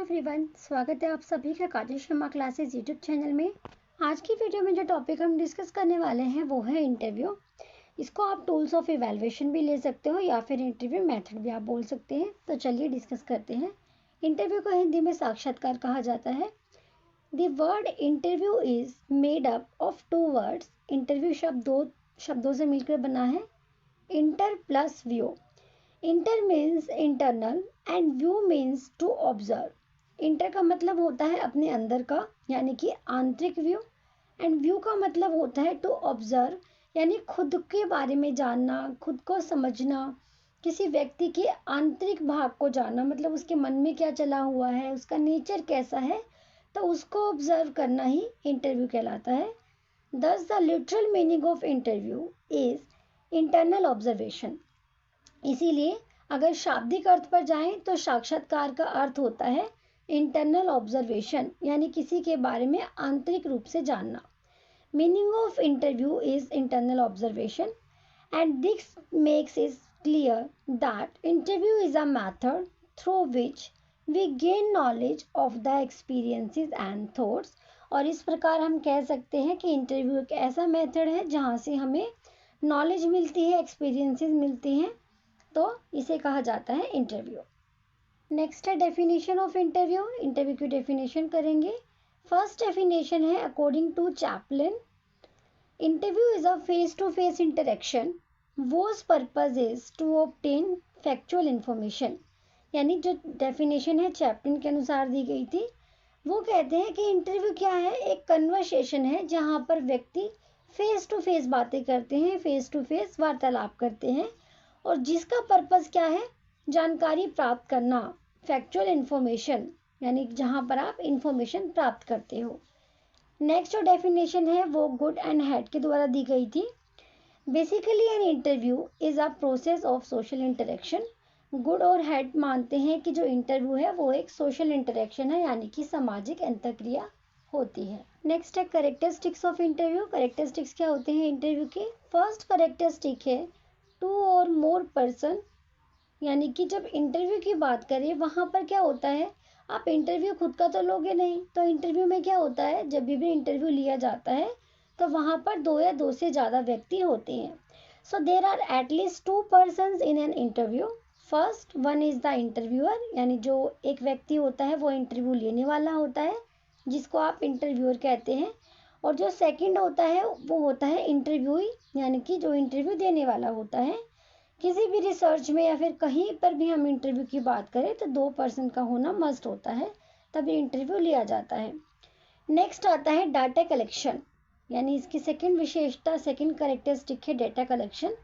Everyone, स्वागत है आप सभी का काजल शर्मा क्लासेस यूट्यूब चैनल में। आज की वीडियो में जो टॉपिक हम डिस्कस करने वाले हैं वो है इंटरव्यू। इसको आप टूल्स ऑफ इवैल्यूएशन भी ले सकते हो या फिर इंटरव्यू मेथड भी आप बोल सकते हैं। तो चलिए डिस्कस करते हैं। इंटरव्यू को हिंदी में साक्षात्कार कहा जाता है। The word interview is made up of two words. Interview शब्द दो शब्दों से मिलकर बना है। Inter plus view. Inter means internal and view means to observe. Inter का मतलब होता है अपने अंदर का यानी कि आंतरिक व्यू, एंड व्यू का मतलब होता है टू ऑब्जर्व यानी खुद के बारे में जानना, खुद को समझना, किसी व्यक्ति के आंतरिक भाग को जानना, मतलब उसके मन में क्या चला हुआ है, उसका नेचर कैसा है, तो उसको ऑब्जर्व करना ही इंटरव्यू कहलाता है। दस the literal meaning of interview is internal observation. इसीलिए अगर शाब्दिक अर्थ पर जाएं तो साक्षात्कार का अर्थ होता है इंटरनल ऑब्जर्वेशन यानी किसी के बारे में आंतरिक रूप से जानना। Meaning of interview is internal observation and this makes it clear that interview is a method through which we gain knowledge of the experiences and thoughts. और इस प्रकार हम कह सकते हैं कि इंटरव्यू एक ऐसा मेथड है जहाँ से हमें नॉलेज मिलती है, एक्सपीरियंसेस मिलती हैं, तो इसे कहा जाता है इंटरव्यू। नेक्स्ट है डेफिनेशन ऑफ इंटरव्यू। इंटरव्यू की डेफिनेशन करेंगे। फर्स्ट डेफिनेशन है according to Chaplin, interview is a face to face interaction whose purpose is to obtain factual information. यानी जो डेफिनेशन है चैपलिन के अनुसार दी गई थी, वो कहते हैं कि इंटरव्यू क्या है, एक कन्वर्सेशन है जहाँ पर व्यक्ति फेस टू फेस बातें करते हैं, फेस टू फेस वार्तालाप करते हैं, और जिसका पर्पस क्या है, जानकारी प्राप्त करना, फैक्चुअल इंफॉर्मेशन, यानी जहां पर आप इंफॉर्मेशन प्राप्त करते हो। नेक्स्ट जो डेफिनेशन है वो गुड एंड हैड के द्वारा दी गई थी। Basically an interview is a process of social interaction. Good और हैड मानते हैं कि जो इंटरव्यू है वो एक सोशल इंटरेक्शन है यानी कि सामाजिक अंतःक्रिया होती है। नेक्स्ट है कैरेक्टरिस्टिक्स ऑफ इंटरव्यू। कैरेक्टरिस्टिक्स क्या होते हैं इंटरव्यू के? फर्स्ट कैरेक्टरिस्टिक है टू और मोर पर्सन, यानी कि जब इंटरव्यू की बात करें वहाँ पर क्या होता है, आप इंटरव्यू खुद का तो लोगे नहीं, तो इंटरव्यू में क्या होता है, जब भी इंटरव्यू लिया जाता है तो वहाँ पर दो या दो से ज़्यादा व्यक्ति होते हैं। So there are at least two persons in an interview. First one is the interviewer, यानी जो एक व्यक्ति होता है वो इंटरव्यू लेने वाला होता है जिसको आप इंटरव्यूअर कहते हैं, और जो सेकंड होता है वो होता है इंटरव्यूई, यानी कि जो इंटरव्यू देने वाला होता है। किसी भी रिसर्च में या फिर कहीं पर भी हम इंटरव्यू की बात करें तो दो पर्सन का होना मस्ट होता है, तभी इंटरव्यू लिया जाता है। नेक्स्ट आता है डाटा कलेक्शन, यानी इसकी सेकंड विशेषता, सेकंड कैरेक्टरिस्टिक है डाटा कलेक्शन,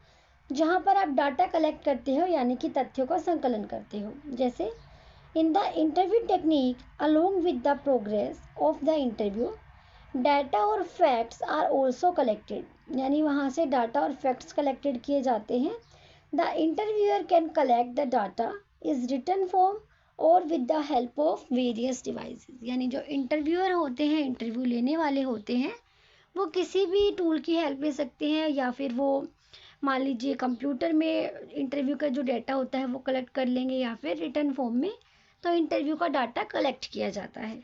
जहाँ पर आप डाटा कलेक्ट करते हो यानी कि तथ्यों का संकलन करते हो। जैसे in the interview technique along with the progress of the interview data और फैक्ट्स आर ऑल्सो कलेक्टेड, यानी वहाँ से डाटा और फैक्ट्स कलेक्टेड किए जाते हैं। The interviewer can collect the data is written form और with the help of various devices, यानी जो इंटरव्यूअर होते हैं, इंटरव्यू लेने वाले होते हैं, वो किसी भी टूल की हेल्प ले सकते हैं, या फिर वो मान लीजिए कंप्यूटर में इंटरव्यू का जो डाटा होता है वो कलेक्ट कर लेंगे, या फिर रिटन फॉर्म में, तो इंटरव्यू का डाटा कलेक्ट किया जाता है।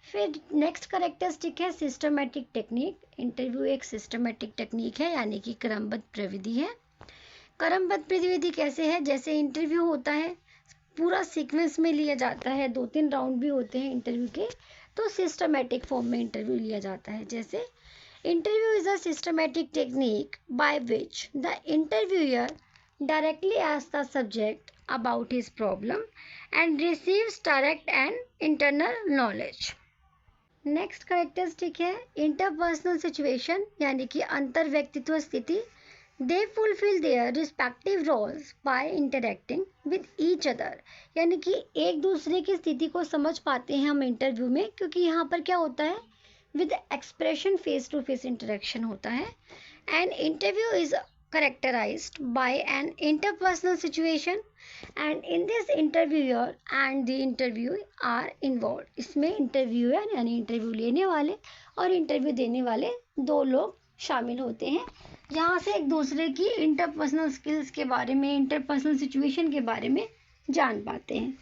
फिर नेक्स्ट कैरेक्टरिस्टिक है सिस्टमेटिक टेक्निक। इंटरव्यू एक सिस्टमेटिक टेक्निक है यानी कि क्रमबद्ध प्रविधि है। क्रमबद्ध प्रविधि कैसे है? जैसे इंटरव्यू होता है पूरा सीक्वेंस में लिया जाता है, 2-3 राउंड भी होते हैं इंटरव्यू के, तो सिस्टमेटिक फॉर्म में इंटरव्यू लिया जाता है। जैसे interview is a systematic technique by which the interviewer directly asks the subject about his problem and receives direct and internal knowledge. Next characteristic है इंटरपर्सनल सिचुएशन, यानी कि अंतर व्यक्तित्व स्थिति। They fulfil their respective roles by interacting with each other, यानी कि एक दूसरे की स्थिति को समझ पाते हैं हम इंटरव्यू में, क्योंकि यहाँ पर क्या होता है, with expression face to face interaction होता है। And interview is characterized by an interpersonal situation and in this interviewer and the interviewee are involved। इसमें इंटरव्यूअर यानी इंटरव्यू लेने वाले और इंटरव्यू देने वाले दो लोग शामिल होते हैं, जहाँ से एक दूसरे की इंटरपर्सनल स्किल्स के बारे में, इंटरपर्सनल सिचुएशन के बारे में जान पाते हैं।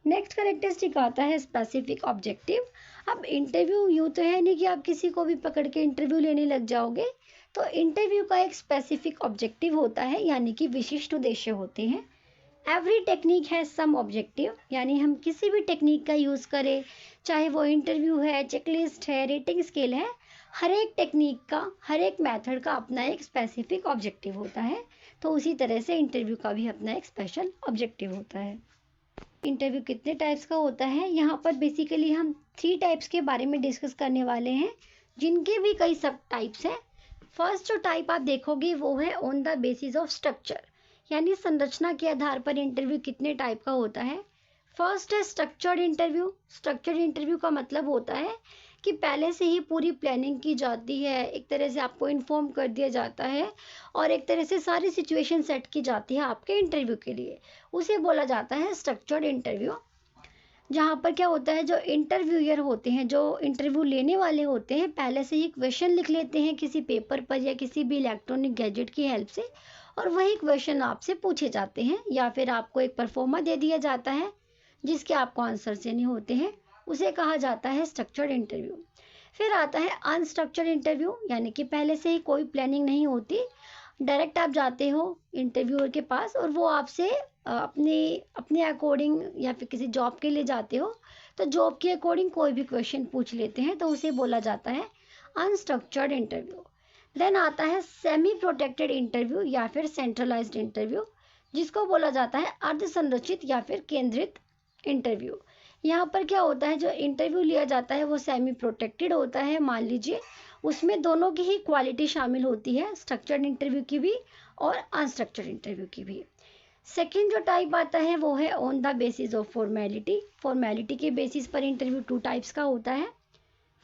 नेक्स्ट करेक्टरिस्टिक आता है स्पेसिफिक ऑब्जेक्टिव। अब इंटरव्यू यूँ तो है नहीं कि आप किसी को भी पकड़ के इंटरव्यू लेने लग जाओगे, तो इंटरव्यू का एक स्पेसिफिक ऑब्जेक्टिव होता है, यानी कि विशिष्ट उद्देश्य होते हैं। Every technique has some objective, यानी हम किसी भी टेक्निक का यूज़ करें, चाहे वो इंटरव्यू है, चेकलिस्ट है, रेटिंग स्केल है, हर एक टेक्निक का, हर एक मेथड का अपना एक स्पेसिफिक ऑब्जेक्टिव होता है। तो उसी तरह से इंटरव्यू का भी अपना एक स्पेशल ऑब्जेक्टिव होता है। इंटरव्यू कितने टाइप्स का होता है, यहाँ पर बेसिकली हम 3 टाइप्स के बारे में डिस्कस करने वाले हैं, जिनके भी कई सब टाइप्स हैं। फर्स्ट जो टाइप आप देखोगे वो है on the basis of structure, यानी संरचना के आधार पर इंटरव्यू कितने टाइप का होता है। फर्स्ट है स्ट्रक्चर्ड इंटरव्यू। स्ट्रक्चर्ड इंटरव्यू का मतलब होता है कि पहले से ही पूरी प्लानिंग की जाती है, एक तरह से आपको इन्फॉर्म कर दिया जाता है और एक तरह से सारी सिचुएशन सेट की जाती है आपके इंटरव्यू के लिए, उसे बोला जाता है स्ट्रक्चर्ड इंटरव्यू। जहाँ पर क्या होता है, जो इंटरव्यूअर होते हैं, जो इंटरव्यू लेने वाले होते हैं, पहले से ही क्वेश्चन लिख लेते हैं किसी पेपर पर या किसी भी इलेक्ट्रॉनिक गैजेट की हेल्प से, और वही क्वेश्चन आपसे पूछे जाते हैं, या फिर आपको एक परफॉर्मा दे दिया जाता है जिसके आपको आंसर देने होते हैं, उसे कहा जाता है स्ट्रक्चर्ड इंटरव्यू। फिर आता है अनस्ट्रक्चर्ड इंटरव्यू, यानी कि पहले से ही कोई प्लानिंग नहीं होती, डायरेक्ट आप जाते हो इंटरव्यूअर के पास और वो आपसे अपने अपने अकॉर्डिंग, या फिर किसी जॉब के लिए जाते हो तो जॉब के अकॉर्डिंग कोई भी क्वेश्चन पूछ लेते हैं, तो उसे बोला जाता है अनस्ट्रक्चर्ड इंटरव्यू। देन आता है सेमी प्रोटेक्टेड इंटरव्यू या फिर सेंट्रलाइज्ड इंटरव्यू, जिसको बोला जाता है अर्ध संरचित या फिर केंद्रित इंटरव्यू। यहाँ पर क्या होता है, जो इंटरव्यू लिया जाता है वो सेमी प्रोटेक्टेड होता है। मान लीजिए उसमें दोनों की ही क्वालिटी शामिल होती है, स्ट्रक्चर्ड इंटरव्यू की भी और अनस्ट्रक्चर्ड इंटरव्यू की भी। सेकेंड जो टाइप आता है वो है on the basis of formality. Formality के बेसिस पर इंटरव्यू 2 टाइप्स का होता है।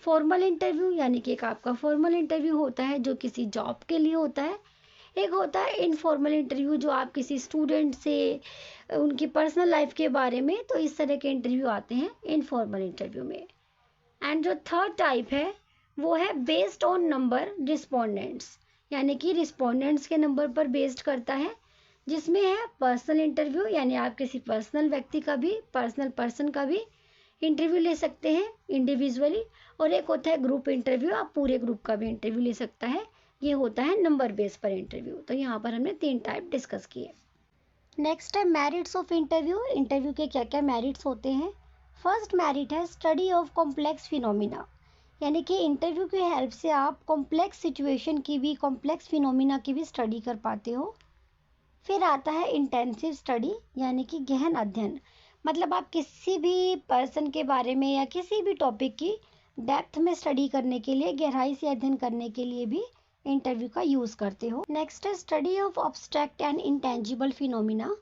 फॉर्मल इंटरव्यू, यानी कि एक आपका फॉर्मल इंटरव्यू होता है जो किसी जॉब के लिए होता है। एक होता है इनफॉर्मल इंटरव्यू, जो आप किसी स्टूडेंट से उनकी पर्सनल लाइफ के बारे में, तो इस तरह के इंटरव्यू आते हैं इनफॉर्मल इंटरव्यू में। एंड जो थर्ड टाइप है वो है बेस्ड ऑन नंबर रिस्पोंडेंट्स, यानी कि रिस्पोंडेंट्स के नंबर पर बेस्ड करता है, जिसमें है पर्सनल इंटरव्यू, यानी आप किसी पर्सनल व्यक्ति का भी, पर्सनल पर्सन का भी इंटरव्यू ले सकते हैं इंडिविजुअली, और एक होता है ग्रुप इंटरव्यू, आप पूरे ग्रुप का भी इंटरव्यू ले सकता है, ये होता है नंबर बेस पर इंटरव्यू। तो यहाँ पर हमने 3 टाइप डिस्कस किए। नेक्स्ट है मेरिट्स ऑफ इंटरव्यू। इंटरव्यू के क्या क्या मेरिट्स होते हैं। फर्स्ट मेरिट है स्टडी ऑफ कॉम्प्लेक्स फिनोमिना, यानी कि इंटरव्यू की हेल्प से आप कॉम्प्लेक्स सिचुएशन की भी, कॉम्प्लेक्स फिनोमिना की भी स्टडी कर पाते हो। फिर आता है इंटेंसिव स्टडी, यानी कि गहन अध्ययन, मतलब आप किसी भी पर्सन के बारे में या किसी भी टॉपिक की डेप्थ में स्टडी करने के लिए, गहराई से अध्ययन करने के लिए भी इंटरव्यू का यूज़ करते हो। नेक्स्ट है study of obstruct and intangible phenomena,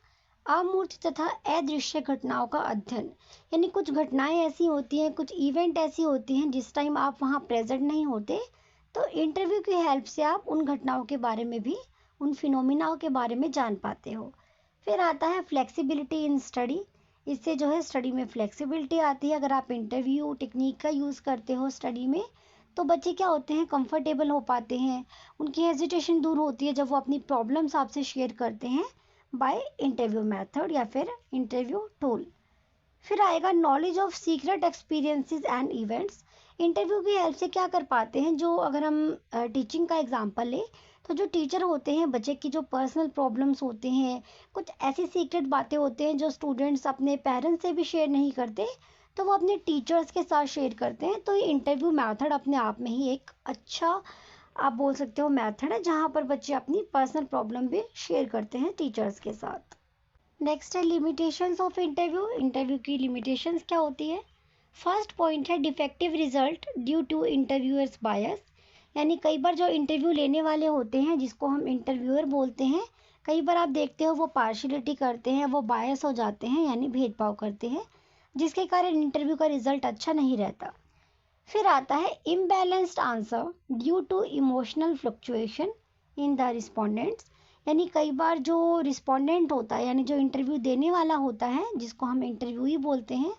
अमूर्त तथा अदृश्य घटनाओं का अध्ययन, यानी कुछ घटनाएं ऐसी होती हैं, कुछ इवेंट ऐसी होती हैं जिस टाइम आप वहाँ प्रेजेंट नहीं होते, तो इंटरव्यू की हेल्प से आप उन घटनाओं के बारे में भी, उन फिनोमिनाओं के बारे में जान पाते हो। फिर आता है फ्लेक्सिबिलिटी इन स्टडी, इससे जो है स्टडी में फ्लेक्सिबिलिटी आती है। अगर आप इंटरव्यू टेक्निक का यूज़ करते हो स्टडी में, तो बच्चे क्या होते हैं, कंफर्टेबल हो पाते हैं, उनकी हेजिटेशन दूर होती है जब वो अपनी प्रॉब्लम्स आपसे शेयर करते हैं बाय इंटरव्यू मेथड या फिर इंटरव्यू टूल। फिर आएगा knowledge of secret experiences and events. Interview की हेल्प से क्या कर पाते हैं, जो अगर हम टीचिंग का एग्जांपल लें, तो जो टीचर होते हैं, बच्चे की जो पर्सनल प्रॉब्लम्स होते हैं, कुछ ऐसी सीक्रेट बातें होते हैं जो स्टूडेंट्स अपने पेरेंट्स से भी शेयर नहीं करते, तो वो अपने टीचर्स के साथ शेयर करते हैं। तो ये इंटरव्यू मेथड अपने आप में ही एक अच्छा, आप बोल सकते हो, मेथड है जहाँ पर बच्चे अपनी पर्सनल प्रॉब्लम भी शेयर करते हैं टीचर्स के साथ। नेक्स्ट है लिमिटेशंस ऑफ इंटरव्यू। इंटरव्यू की लिमिटेशंस क्या होती है। फर्स्ट पॉइंट है defective result due to interviewer's bias, यानी कई बार जो इंटरव्यू लेने वाले होते हैं, जिसको हम इंटरव्यूअर बोलते हैं, कई बार आप देखते हो वो पार्शियलिटी करते हैं, वो बायस हो जाते हैं, यानी भेदभाव करते हैं, जिसके कारण इंटरव्यू का रिजल्ट अच्छा नहीं रहता। फिर आता है imbalanced answer due to emotional fluctuation in the respondents, यानी कई बार जो रिस्पोंडेंट होता है, यानी जो इंटरव्यू देने वाला होता है, जिसको हम इंटरव्यू ही बोलते हैं,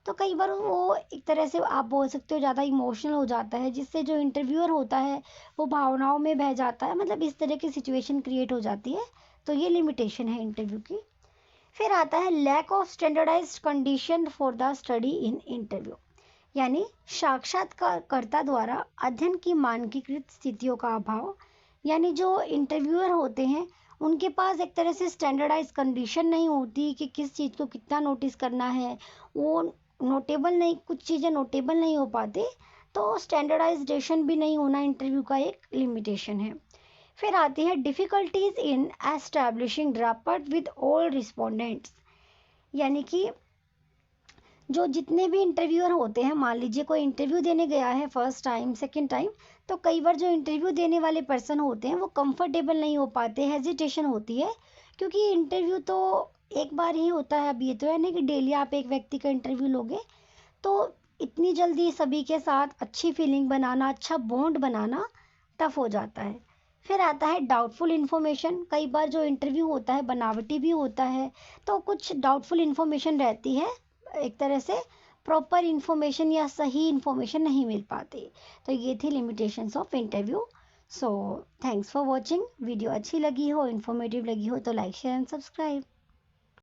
तो कई बार वो एक तरह से आप बोल सकते हो ज़्यादा इमोशनल हो जाता है, जिससे जो इंटरव्यूअर होता है वो भावनाओं में बह जाता है, मतलब इस तरह की सिचुएशन क्रिएट हो जाती है। तो ये लिमिटेशन है इंटरव्यू की। फिर आता है lack of standardized condition for the study in interview, यानी साक्षात्कारकर्ता द्वारा अध्ययन की मानकीकृत स्थितियों का अभाव। यानी जो इंटरव्यूअर होते हैं उनके पास एक तरह से स्टैंडर्डाइज कंडीशन नहीं होती कि किस चीज़ को कितना नोटिस करना है, वो नोटेबल नहीं, कुछ चीज़ें नोटेबल नहीं हो पाती, तो स्टैंडर्डाइजेशन भी नहीं होना इंटरव्यू का एक लिमिटेशन है। फिर आती है difficulties in establishing rapport with all respondents, यानी कि जो जितने भी इंटरव्यूअर होते हैं, मान लीजिए कोई इंटरव्यू देने गया है फर्स्ट टाइम सेकंड टाइम, तो कई बार जो इंटरव्यू देने वाले पर्सन होते हैं वो कंफर्टेबल नहीं हो पाते, हेजिटेशन होती है, क्योंकि इंटरव्यू तो एक बार ही होता है। अब ये तो है नहीं कि डेली आप एक व्यक्ति का इंटरव्यू लोगे, तो इतनी जल्दी सभी के साथ अच्छी फीलिंग बनाना, अच्छा बॉन्ड बनाना टफ हो जाता है। फिर आता है डाउटफुल इन्फॉर्मेशन। कई बार जो इंटरव्यू होता है बनावटी भी होता है, तो कुछ डाउटफुल इन्फॉर्मेशन रहती है, एक तरह से प्रॉपर इन्फॉर्मेशन या सही इन्फॉर्मेशन नहीं मिल पाती। तो ये थी limitations of interview. So thanks for watching. Video अच्छी लगी हो, इन्फॉर्मेटिव लगी हो तो लाइक शेयर एंड सब्सक्राइब।